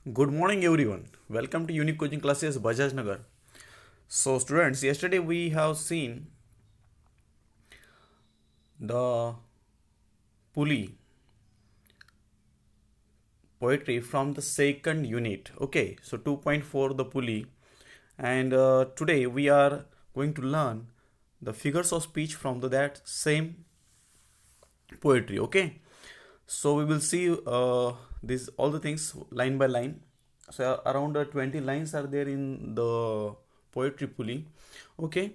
Good morning, everyone. Welcome to Unique Coaching Classes, Bajaj Nagar. So, students, yesterday we have seen the pulley poetry from the second unit. Okay, so 2.4 the pulley, and today we are going to learn the figures of speech from that same poetry. Okay, so we will see this all the things line by line. So around 20 lines are there in the poetry pulley. Okay,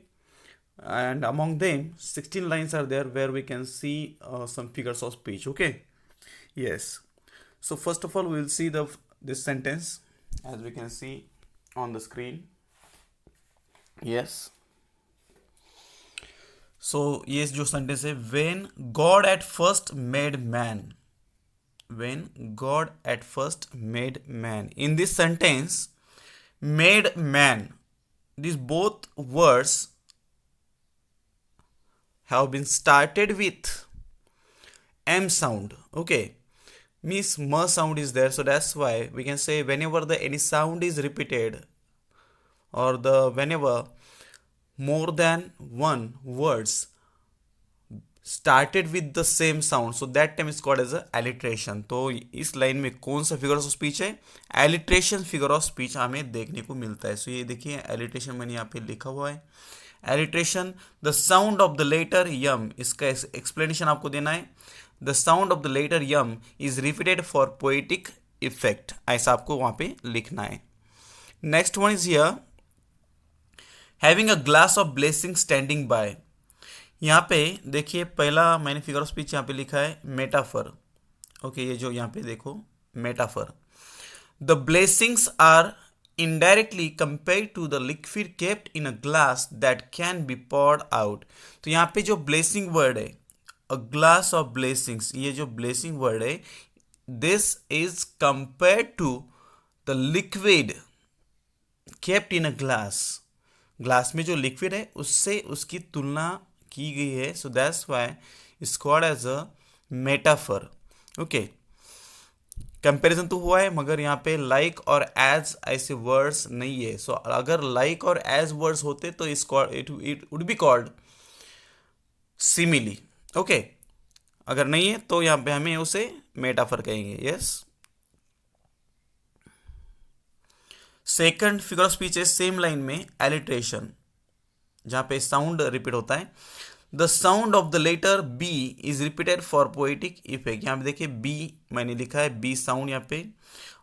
and among them 16 lines are there where we can see some figures of speech. Okay, yes. So first of all we will see the this sentence as we can see on the screen. Yes. So ये जो sentence है, when God at first made man. When God at first made man. In this sentence, made man, these both words have been started with M sound. Okay, means M sound is there, so that's why we can say whenever the any sound is repeated, or the whenever more than one words started with the same sound, so that time is called as a alliteration. तो इस line में कौन सा figure of speech है? Alliteration figure of speech हमें देखने को मिलता है. सो ये देखिए एलिट्रेशन मैंने यहाँ पे लिखा हुआ है. Alliteration, the sound of the letter M, इसका एक्सप्लेनेशन आपको देना है. The sound of the letter M is repeated for poetic effect, ऐसा आपको वहां पे लिखना है. Next one is here, having a glass of blessing standing by. यहाँ पे देखिए पहला मैंने फिगर ऑफ स्पीच यहाँ पे लिखा है मेटाफर. ओके, ये जो यहाँ पे देखो metaphor, the blessings are indirectly compared to the liquid kept in a glass that can be poured out. तो यहाँ पे जो ब्लेसिंग वर्ड है, अ ग्लास ऑफ ब्लेसिंग्स, ये जो ब्लेसिंग वर्ड है, this is compared to the liquid kept in a glass. Glass में जो लिक्विड है उससे उसकी तुलना की गई है. So that's why it's called as a metaphor. Okay, comparison तो हुआ है मगर यहाँ पे लाइक और एज ऐसे वर्ड्स नहीं है. सो अगर लाइक और एज वर्ड्स होते तो it would be called simile. Okay, अगर नहीं है तो यहाँ पे हमें उसे मेटाफर कहेंगे. Yes. Second figure of speech है सेम लाइन में एलिट्रेशन, जहां पे साउंड रिपीट होता है. The sound of the letter B is repeated for poetic effect. यहाँ पे देखिए बी मैंने लिखा है, बी साउंड यहाँ पे,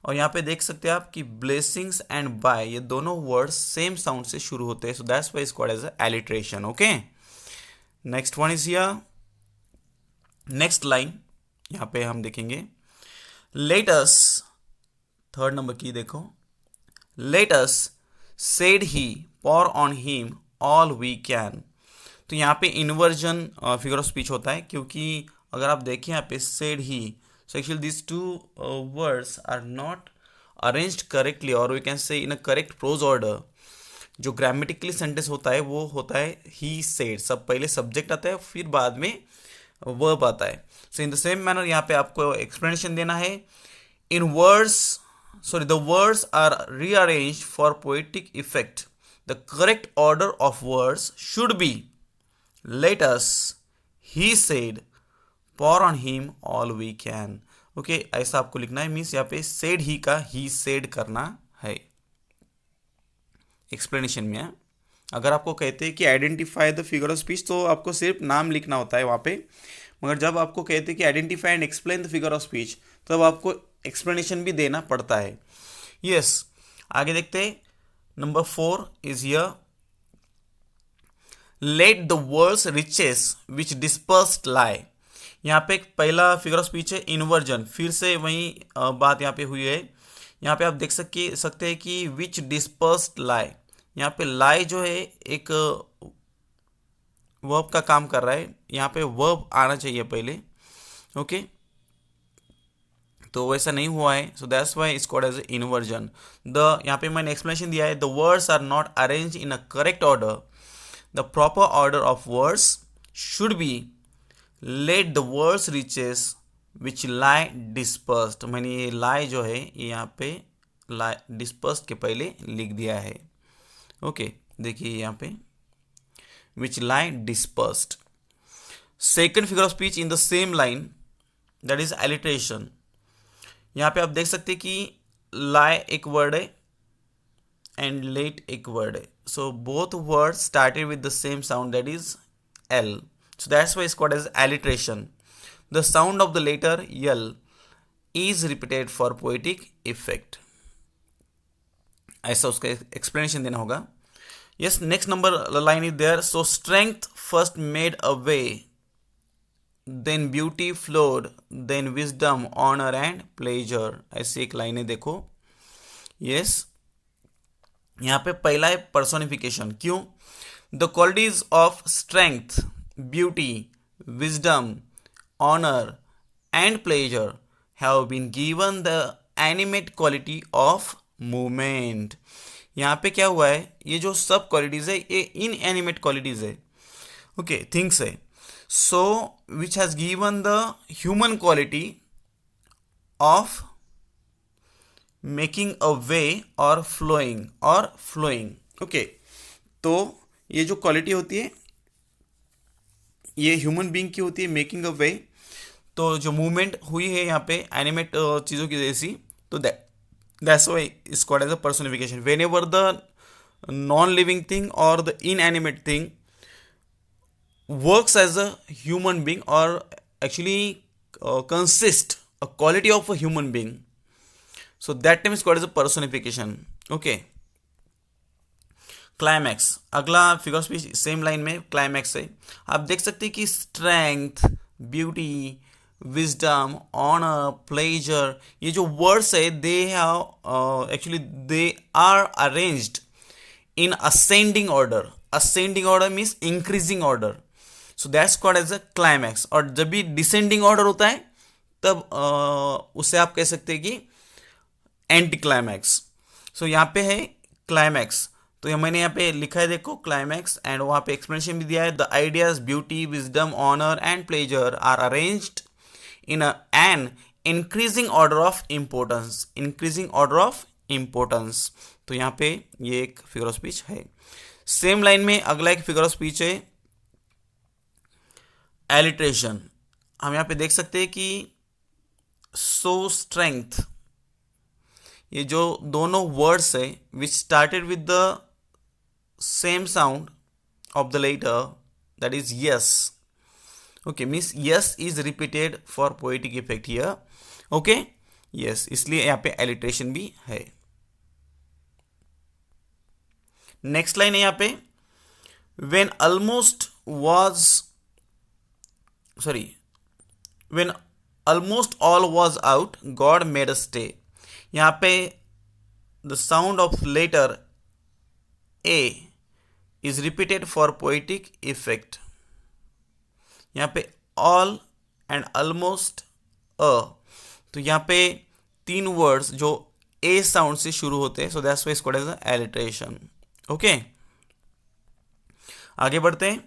और यहाँ पे देख सकते हैं आप कि ब्लेसिंग्स एंड बाय, ये दोनों वर्ड्स सेम साउंड से शुरू होते हैं. So that's why is called as alliteration. Okay, next one is here. Next line यहाँ पे हम देखेंगे, लेट अस, थर्ड नंबर की देखो, let us said he pour on him all we can. तो यहाँ पे इन्वर्जन फिगर ऑफ स्पीच होता है, क्योंकि अगर आप देखें यहाँ पे said he, so actually this two words are not arranged correctly, और we can say in a correct prose order. जो ग्रामेटिकली सेंटेंस होता है वो होता है ही सेड, सब पहले सब्जेक्ट आता है फिर बाद में वर्ब आता है. सो इन द सेम मैनर यहाँ पे आपको एक्सप्लेनेशन देना है. इन words, sorry, the words are rearranged for poetic effect. The correct order of words should be let us, he said, pour on him all we can. Okay, ऐसा आपको लिखना है. Means यहाँ पे said he का he said करना है explanation में. अगर आपको कहते हैं कि identify the figure of speech, तो आपको सिर्फ नाम लिखना होता है वहाँ पे. मगर जब आपको कहते हैं कि identify and explain the figure of speech, तब आपको एक्सप्लेनेशन भी देना पड़ता है. यस, आगे देखते हैं. Number 4 is here, let the words riches which dispersed lie. यहाँ पे एक पहला फिगर ऑफ स्पीच है इन्वर्जन, फिर से वही बात यहाँ पे हुई है. यहाँ पे आप देख सकते हैं कि विच डिस्पर्स्ड लाई, यहाँ पे लाई जो है एक वर्ब का काम कर रहा है. यहाँ पे वर्ब आना चाहिए पहले. ओके, तो वैसा नहीं हुआ है. So that's why it's called as inversion. The यहाँ पे मैंने एक्सप्लेनेशन दिया है, the words are not arrange in a correct order. The proper order of words should be let the words riches which lie dispersed. मैंने ये लाई जो है ये यहाँ पे डिस्पर्स्ड के पहले लिख दिया है। ओके, देखिए यहाँ पे which lie dispersed. Second figure of speech in the same line, that is alliteration. यहाँ पे आप देख सकते हैं कि लाई एक वर्ड है एंड लेट एक वर्ड है, so both word started with the same sound, that is L, so that's why it's called as alliteration. The sound of the letter L is repeated for poetic effect. ऐसा उसका explanation देना होगा। Yes, next number line is there, so strength first made a way, then beauty flowed, then wisdom honour and pleasure. ऐसी एक line है, देखो। Yes, यहाँ पे पहला है पर्सोनिफिकेशन। क्यों? The qualities of strength, beauty, wisdom, honour and pleasure have been given the animate quality of movement. यहाँ पे क्या हुआ है, ये जो सब क्वालिटीज है ये इन एनिमेट क्वालिटीज है, ओके, थिंग्स है। So which has given the human quality of making a way और फ्लोइंग। ओके, तो ये जो क्वालिटी होती है ये ह्यूमन बीइंग की होती है, मेकिंग अ वे। तो जो मूवमेंट हुई है यहाँ पे एनिमेट चीज़ों की जैसी, तो that's why it's called as a personification. Whenever the non living thing और the inanimate thing works as a human being और actually consist a quality of a human being, so that time is called as a personification. Okay, climax, अगला figure speech same line में climax है। आप देख सकते हैं कि strength, beauty, wisdom, honour, pleasure, ये जो वर्ड्स है they have actually they are arranged in ascending order. Ascending order means increasing order, so that's called as a climax. और जब भी डिसेंडिंग ऑर्डर होता है तब उससे आप कह सकते हैं कि एंटी क्लाइमैक्स। सो यहाँ पे है क्लाइमैक्स, तो मैंने यहाँ पे लिखा है, देखो, क्लाइमैक्स, एंड वहाँ पे एक्सप्लेनेशन भी दिया है। The ideas beauty, wisdom, honour and pleasure are arranged in an increasing order of importance. Increasing order of importance, तो यहाँ पे ये एक फिगर ऑफ स्पीच है। सेम लाइन में अगला एक फिगर ऑफ स्पीच है एलिट्रेशन। हम यहाँ पे देख सकते हैं कि सो स्ट्रेंथ, ये जो दोनों वर्ड्स है which started with the same sound of the letter, that is S. Okay, means S is repeated for poetic effect here. Okay, yes, इसलिए यहाँ पे एलिट्रेशन भी है। नेक्स्ट लाइन है यहाँ पे, when almost all was out, God made a stay. यहाँ पे the sound of letter A is repeated for poetic effect. यहाँ पे ऑल एंड ऑलमोस्ट अ, तो यहाँ पे तीन वर्ड्स जो ए साउंड से शुरू होते हैं, so that's why it's called as alliteration. Okay, आगे बढ़ते हैं।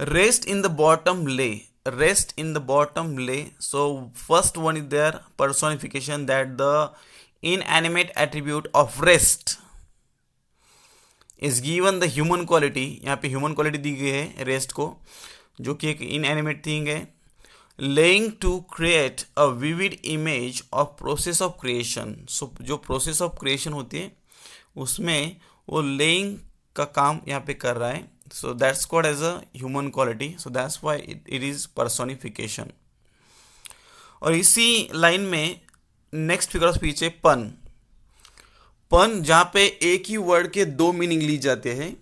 Rest in the bottom lay, rest in the bottom lay, so first one is there personification that the inanimate attribute of rest is given the human quality। यहाँ पे human quality दी गई है rest को, जो कि एक इनएनिमेट थिंग है। Laying to create a vivid image of process of creation, so जो प्रोसेस ऑफ क्रिएशन होती है उसमें वो लेइंग का काम यहाँ पे कर रहा है, so that's called as a human quality, so that's why it is personification. और इसी लाइन में नेक्स्ट फिगर ऑफ स्पीच है पन। पन जहाँ पे एक ही वर्ड के दो मीनिंग ली जाते हैं।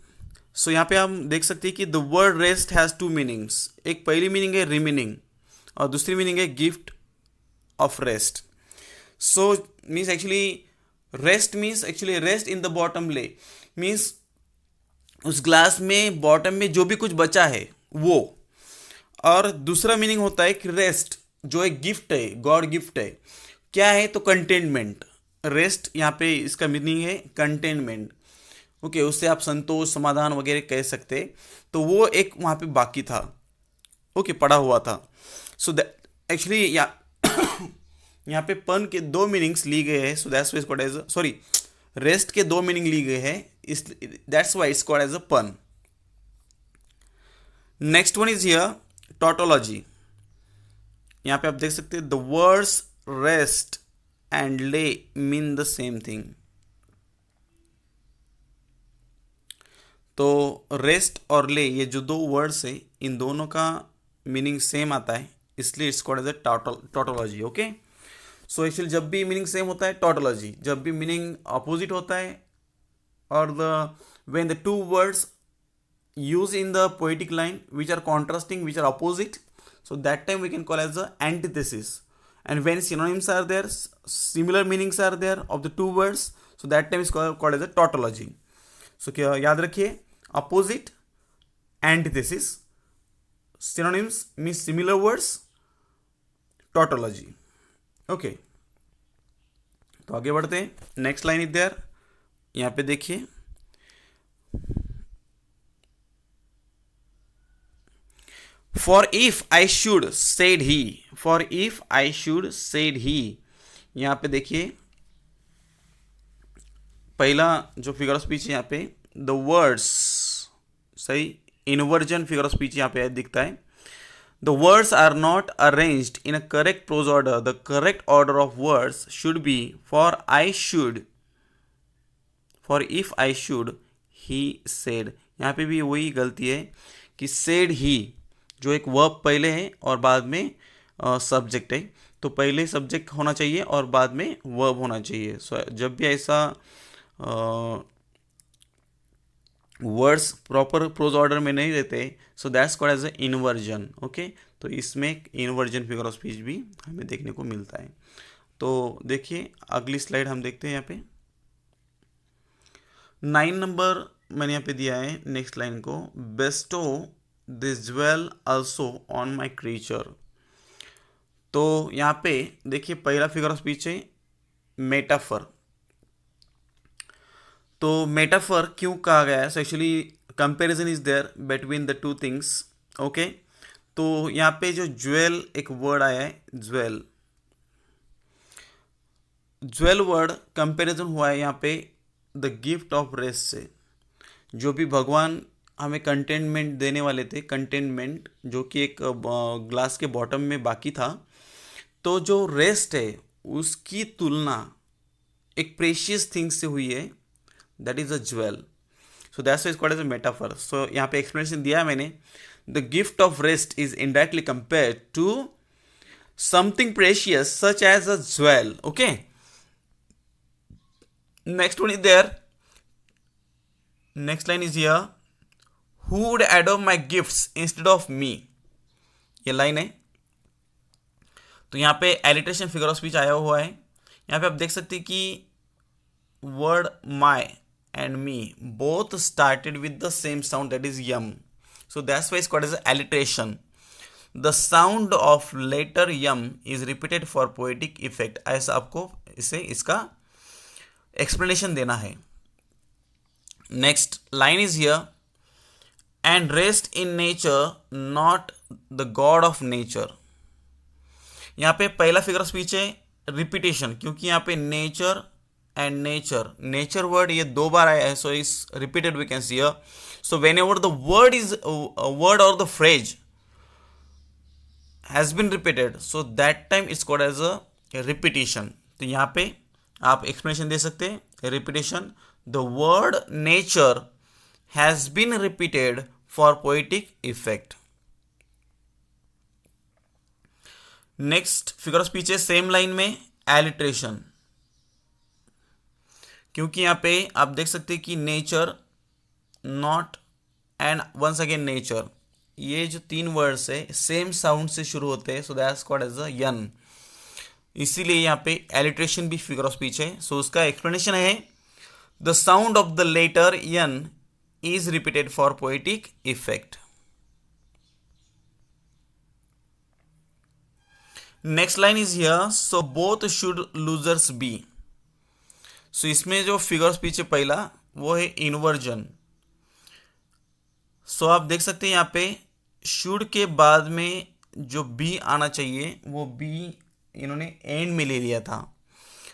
सो यहाँ पे हम देख सकते हैं कि the word rest has two meanings. एक पहली मीनिंग है रिमीनिंग और दूसरी मीनिंग है gift of rest. So means actually rest in the bottom ले मीन्स उस ग्लास में बॉटम में जो भी कुछ बचा है वो। और दूसरा मीनिंग होता है कि रेस्ट जो एक गिफ्ट है, गॉड गिफ्ट है, क्या है तो कंटेनमेंट। रेस्ट यहाँ पे इसका मीनिंग है कंटेनमेंट। ओके, उससे आप संतोष, समाधान वगैरह कह सकते, तो वो एक वहाँ पे बाकी था, ओके, पड़ा हुआ था। सो दैट एक्चुअली यहाँ पे पन के दो मीनिंग्स ली गए हैं, so that's why it's called as sorry rest के दो मीनिंग ली गए हैं, इस that's why it's called as a pun. Next one is here tautology. यहाँ पे आप देख सकते हैं the words rest and lay mean the same thing. तो रेस्ट और ले ये जो दो वर्ड्स है इन दोनों का मीनिंग सेम आता है, इसलिए it's called as a tautology. Okay, so actually जब भी मीनिंग सेम होता है टॉटोलॉजी, जब भी मीनिंग अपोजिट होता है और the when the two words use in the poetic line which are contrasting, which are opposite, so that time we can call as the antithesis. And when synonyms are there, similar meanings are there of the two words, so that time is called as a tautology. So क्या याद रखिए, opposite, antithesis, synonyms means similar words, tautology. Okay, तो आगे बढ़ते हैं. Next line is there, यहाँ पे देखिए For if I should said he, for if I should said he, यहाँ पे देखिए पहला जो फिगर ऑफ स्पीच है यहाँ पे द वर्ड्स, सही इनवर्जन फिगर ऑफ स्पीच यहाँ पे दिखता है. The words are not arranged in a correct prose order. The correct order of words should be for I should, for if I should he said. यहाँ पे भी वही गलती है कि सेड ही जो एक वर्ब पहले है और बाद में सब्जेक्ट है, तो पहले सब्जेक्ट होना चाहिए और बाद में वर्ब होना चाहिए. सो जब भी ऐसा वर्ड्स प्रॉपर प्रोज ऑर्डर में नहीं रहते, so that's called as a inversion. Okay, तो इसमें एक इनवर्जन फिगर ऑफ स्पीच भी हमें देखने को मिलता है. तो देखिए अगली स्लाइड हम देखते हैं. यहाँ पे 9 नंबर मैंने यहाँ पे दिया है नेक्स्ट लाइन को, bestow this jewel also on my creature. तो यहाँ पे देखिए पहला फिगर ऑफ स्पीच है मेटाफर. तो मेटाफर क्यों कहा गया है? So actually comparison is there between the two things. Okay, तो यहाँ पे जो ज्वेल एक वर्ड आया है, ज्वेल, ज्वेल वर्ड कंपैरिजन हुआ है यहाँ पे द गिफ्ट ऑफ रेस्ट से. जो भी भगवान हमें कंटेनमेंट देने वाले थे, कंटेनमेंट जो कि एक ग्लास के बॉटम में बाकी था, तो जो रेस्ट है उसकी तुलना एक प्रेशियस थिंग से हुई है, that is a jewel. So that's why it's called as a metaphor. So यहाँ पे एक्सप्लेनेशन दिया है मैंने, the gift of rest is indirectly compared to something precious such as a jewel. Okay, next one is there, next line is here, Who would adopt my gifts instead of me? ये लाइन है. तो यहाँ पे alliteration figure of speech आया हुआ है. यहाँ पे आप देख सकते हैं कि word my and me both started with the same sound, that is M. So that's why it's called as alliteration. The sound of letter M is repeated for poetic effect. ऐसा आपको इसे इसका एक्सप्लेनेशन देना है. Next line is here, and rest in nature not the god of nature. यहाँ पे पहला figure of speech है रिपीटेशन, क्योंकि यहाँ पे nature and nature, nature word ये दो बार आया है, so is repeated we can see here. So whenever the word is word और the phrase has been repeated, so that time it's called as a repetition. तो यहाँ पे आप एक्सप्लेनेशन दे सकते हैं repetition, the word nature has been repeated for poetic effect. Next figure of speech है same line में alliteration. क्योंकि यहाँ पे आप देख सकते हैं कि nature, not and once again nature, ये जो तीन वर्ड्स है सेम साउंड से शुरू होते हैं, so that's called as a यन. इसीलिए यहाँ पे alliteration भी फिगर ऑफ स्पीच है. सो उसका एक्सप्लेनेशन है, the sound of the letter N is repeated for poetic effect. Next line is here, so both should losers be. So इसमें जो फिगर स्पीच है पहला वो है इनवर्जन. सो आप देख सकते हैं यहाँ पे शुड के बाद में जो बी आना चाहिए वो बी इन्होंने एंड में ले लिया था.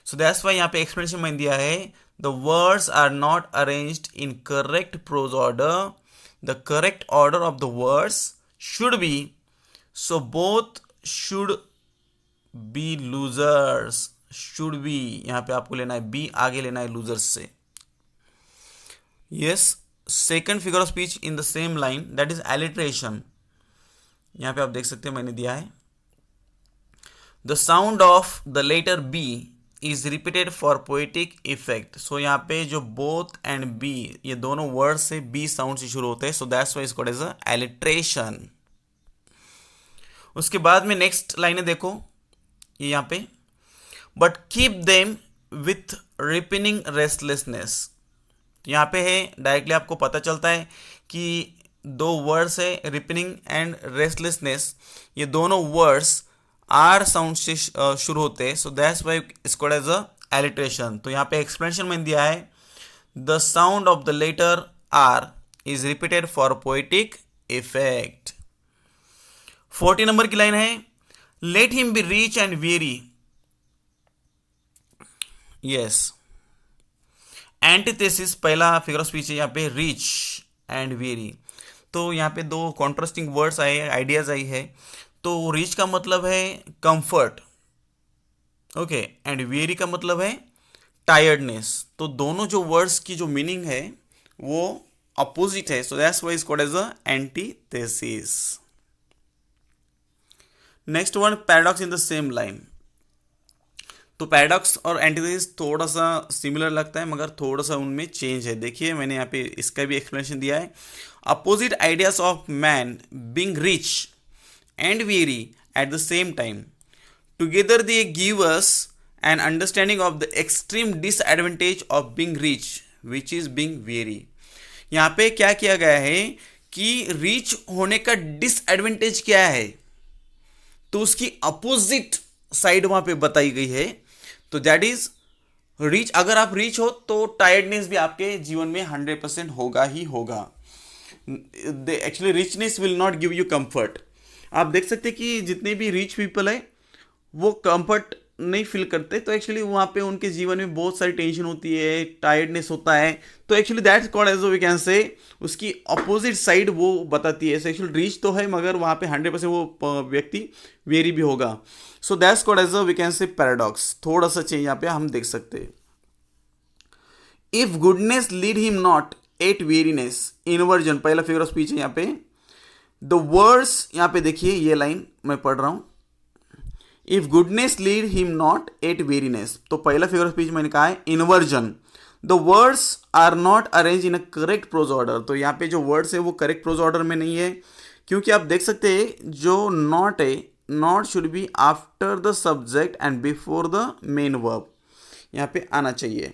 सो दैट्स वाई यहाँ पे एक्सप्लेनेशन मैंने दिया है, the words are not arranged in correct prose order, the correct order of the words should be, so both should be losers. Should be यहाँ पे आपको लेना है बी, आगे लेना है लूजर्स से. Yes, second figure of speech in the same line, that is alliteration. यहाँ पे आप देख सकते हैं मैंने दिया है, the sound of the letter B is repeated for poetic effect. So यहाँ पे जो बोथ एंड बी, ये दोनों वर्ड से बी साउंड से शुरू होते हैं, so that's why it's called as a alliteration. उसके बाद में नेक्स्ट लाइनें देखो, ये यहाँ पे, but keep them with repining restlessness. यहाँ पे है, डायरेक्टली आपको पता चलता है कि दो वर्ड्स है रिपिनिंग एंड रेस्टलेसनेस, ये दोनों वर्ड्स आर साउंड से शुरू होते हैं, so that's why it's called as a alliteration. तो यहाँ पे एक्सप्लेनेशन मैंने दिया है, the sound of the letter R is repeated for poetic effect. 40 number की लाइन है, let him be rich and weary. Yes, antithesis पहला फिगर ऑफ स्पीच है यहाँ पे, रिच एंड वेरी. तो यहाँ पे दो कॉन्ट्रास्टिंग वर्ड्स आए, आइडियाज आई है. तो रिच का मतलब है कंफर्ट, ओके, एंड वेरी का मतलब है टायर्डनेस. तो दोनों जो वर्ड्स की जो मीनिंग है वो अपोजिट है, so that's why it's called as a antithesis. Next one, paradox in the same line. तो पैराडॉक्स और एंटीथेसिस थोड़ा सा सिमिलर लगता है, मगर थोड़ा सा उनमें चेंज है. देखिए मैंने यहाँ पे इसका भी एक्सप्लेनेशन दिया है, opposite ideas of man being rich and very at the same time, together they give us an understanding of the extreme disadvantage of being rich which is being very. यहाँ पे क्या किया गया है कि रिच होने का डिसएडवांटेज क्या है, तो उसकी अपोजिट साइड वहां पे बताई गई है. तो दैट इज रिच, अगर आप रिच हो तो टायर्डनेस भी आपके जीवन में 100% होगा ही होगा. Actually richness will not give you comfort. आप देख सकते हैं कि जितने भी रिच पीपल है वो कंफर्ट नहीं फील करते, तो एक्चुअली वहाँ पे उनके जीवन में बहुत सारी टेंशन होती है, टायर्डनेस होता है. तो actually that's called as we can say, उसकी अपोजिट साइड वो बताती है. एक्चुअली रिच तो है मगर वहाँ पे 100% वो व्यक्ति वेरी भी होगा. So that's called as we can say paradox. थोड़ा सा चेंज यहाँ पे हम देख सकते हैं. If goodness lead him not at weariness, inversion पहला फिगर ऑफ स्पीच है यहाँ पे. द वर्ड्स, यहाँ पे देखिए ये लाइन मैं पढ़ रहा हूं, if goodness lead him not at weariness. तो पहला फिगर ऑफ स्पीच मैंने कहा है inversion. The words are not arrange in a correct prose order. तो यहाँ पे जो वर्ड्स है वो करेक्ट प्रोज ऑर्डर में नहीं है, क्योंकि आप देख सकते हैं जो नॉट है, not should be after the subject and before the main verb, यहाँ पे आना चाहिए.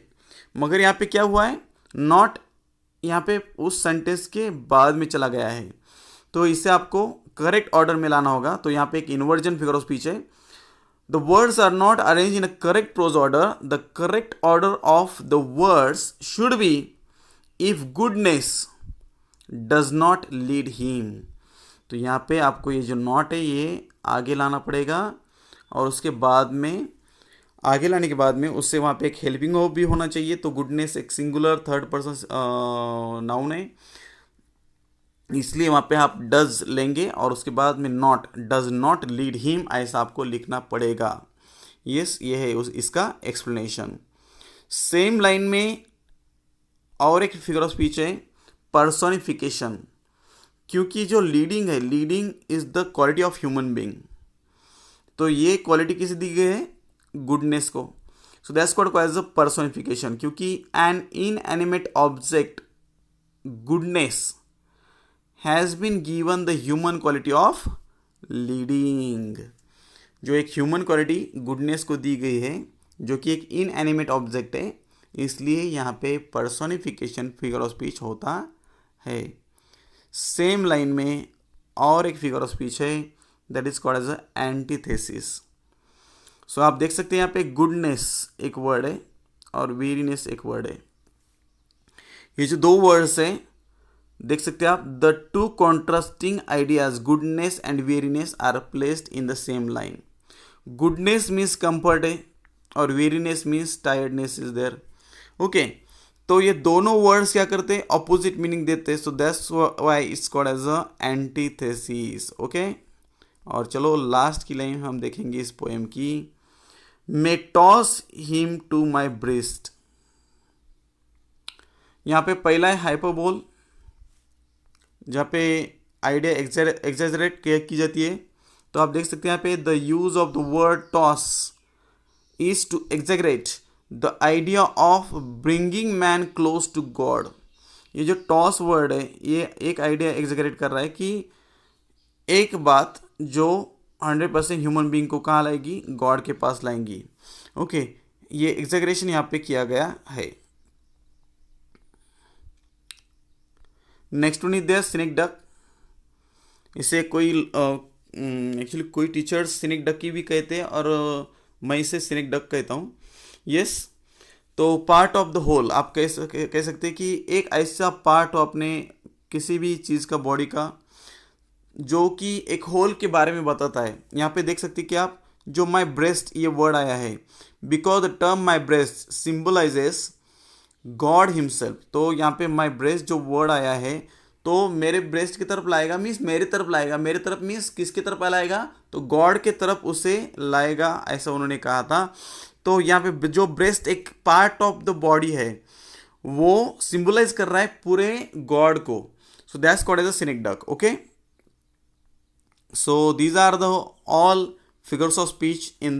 मगर यहाँ पे क्या हुआ है, नॉट यहाँ पे उस सेंटेंस के बाद में चला गया है, तो इसे आपको करेक्ट ऑर्डर में लाना होगा. तो यहाँ पे एक इन्वर्जन फिगर ऑफ स्पीच है. The words are not arrange in a correct prose order, the correct order of the words should be if goodness does not lead him. तो यहाँ पे आपको ये जो नॉट है ये आगे लाना पड़ेगा, और उसके बाद में आगे लाने के बाद में उससे वहाँ पे एक हेल्पिंग वर्ब भी होना चाहिए. तो गुडनेस एक सिंगुलर थर्ड पर्सन नाउन है, इसलिए वहाँ पे आप डज लेंगे और उसके बाद में not, does not lead him, ऐसा आपको लिखना पड़ेगा. यस, ये है इसका एक्सप्लेनेशन. सेम लाइन में और एक फिगर ऑफ स्पीच है पर्सोनिफिकेशन. क्योंकि जो लीडिंग है, leading is the quality of human being, तो ये क्वालिटी किसे दी गई है, गुडनेस को. So that's called as a personification. क्योंकि an inanimate object goodness has been given the human quality of leading. जो एक ह्यूमन क्वालिटी गुडनेस को दी गई है, जो कि एक इनएनिमेट ऑब्जेक्ट है, इसलिए यहाँ पे पर्सोनिफिकेशन फिगर ऑफ स्पीच होता है. सेम लाइन में और एक फिगर ऑफ स्पीच है, that is called as a antithesis. So आप देख सकते हैं यहाँ पे गुडनेस एक वर्ड है और वेरीनेस एक वर्ड है. ये जो दो वर्ड्स हैं देख सकते हैं आप, the two contrasting ideas goodness and weariness are placed in the same line. Goodness means comfort है और weariness means tiredness is there. Okay, तो ये दोनों वर्ड्स क्या करते हैं, ऑपोजिट मीनिंग देते हैं, so that's why it's called as a antithesis. Okay, और चलो लास्ट की लाइन हम देखेंगे इस पोएम की। May toss him to my breast. यहाँ पे पहला है हाइपरबोल, जहाँ पे आइडिया एग्जैजरेट की जाती है। तो आप देख सकते हैं यहाँ पे the use of the word toss is to exaggerate the idea of bringing man close to God. ये जो टॉस वर्ड है ये एक आइडिया एग्जैगरेट कर रहा है कि एक बात जो 100% ह्यूमन बीइंग को कहाँ लाएगी, गॉड के पास लाएंगी। ओके, ये एग्जैगरेशन यहाँ पे किया गया है। Next one is there synecdoche. इसे कोई एक्चुअली कोई टीचर्स सिनिक डक की भी कहते हैं और मैं इसे सिनिक डक कहता हूँ। यस, तो पार्ट ऑफ द होल आप कह सकते हैं कि एक ऐसा पार्ट हो अपने किसी भी चीज़ का, बॉडी का, जो कि एक होल के बारे में बताता है। यहाँ पे देख सकते हैं कि आप जो माई ब्रेस्ट ये वर्ड आया है, because the term my breast symbolizes God himself. तो यहाँ पे माई ब्रेस्ट जो वर्ड आया है तो मेरे ब्रेस्ट की तरफ लाएगा मीन्स मेरे तरफ लाएगा, मेरे तरफ मीन्स किसकी तरफ लाएगा, तो गॉड के तरफ उसे लाएगा, ऐसा उन्होंने कहा था। तो यहाँ पे जो ब्रेस्ट एक पार्ट ऑफ द बॉडी है वो सिंबलाइज कर रहा है पूरे गॉड को। So that's called as a synecdoche. Okay, so these are the all figures of speech in